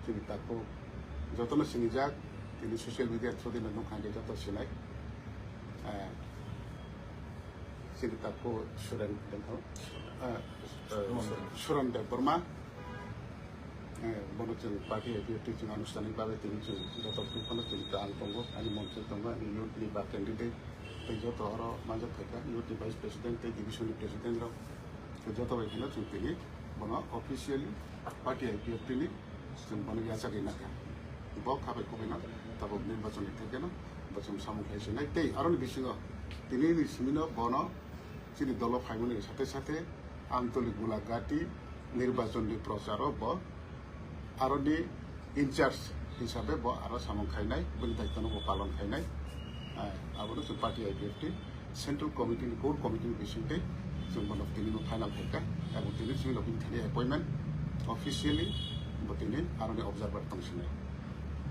जों ताको जतनो सिनिजाक তিনি सोशल मीडिया थ्रू दिन नखाने जत सिनाय सिनि ताको सुरन देव बर्मा बनो जों पार्टी एपिएफटी जों आनुষ্ঠাनिक भावे তিনি जों जत फुंखनो जों आं दंगो आंनि मन्थ्रि दंगो आंनि इउथनि बा कैंडिडेट जत हर मानजा थाखा इउथनि भाइस प्रेसिडेंट डिविजननि प्रेसिडेंट जत बायदिनो जों তিনি बनो अफिशियली पार्टी एपिएफटी नि जों बनो याचारि नाका बक खाबाय खबायना ताबो निर्वाचन থেকে না বচম সামুখাইছে নাই তেই আরো বিসিং তিনি নিসমিন বন যিনি দল ফাইমনি সাথে সাথে আন্তলিক গোলাঘাটি নির্বাচনী প্রচার ব আরনি ইনচার্জ হিসাবে ব আরো সামুখাইনাই বলি দায়িত্ব পালন খাইনাই আবার party IPFT central committee core committee বিসিংতে जों बनो তিনি ফাইনাল থাকা এবং তিনি সিভিল অফিসারनि অ্যাপয়েন্টমেন্ট অফিসিয়ালি বতিনি আরনি অবজারভার তংসিনাই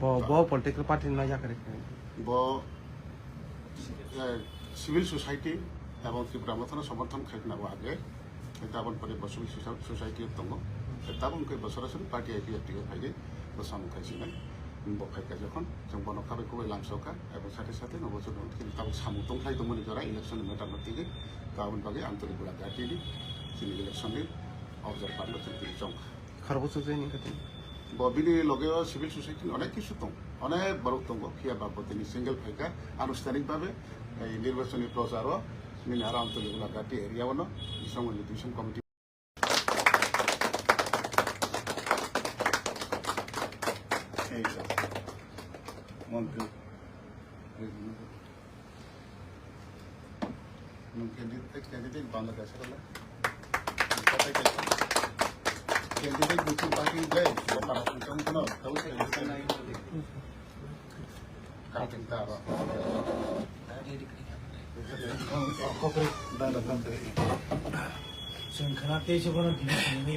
बो पॉलिटिकल पार्टी ना जाकर बो सिविल सोसाइटी এবং ত্রিপুরা মতন সমর্থন খাইনাবো আগে তাবন পরে সিভিল সোসাইটি দङ তাবন কে সরাসরি পার্টি আইপিএফটি ফাইলে সামু খাইছিনাই বখাইকা যখন जों বন খাবে খুবই লামসকা এবং সাথে সাথে নবচন তাবো সামু দংখাই দমনি জরা ইলেকশন মেটার মধ্যে গাবন বাগে আন্তরিক গোলাঘাটিনি যিনি ইলেকশননি অবজার্ভ করলো তিনি জং खरबस जैनि कति बबिनि लगेও सिविल सोसाइटी अनेक किछु दं अनेक बरक दं फिया बाबतिनि सिंगल फाइका आनुষ্ঠাनिक भावे निर्वाचनी प्रचार मिनारा अन्तर्गत गोलाघाटी एरियावनो बिसंग डिविजन कमिटी मंत्री कैंडिडेट बांग्लादेश कैंडिडेट बिथिं पार्टी जाय बारा फंक्शन थाउ काटिंग तारा जों खोनाते जबनो दिनै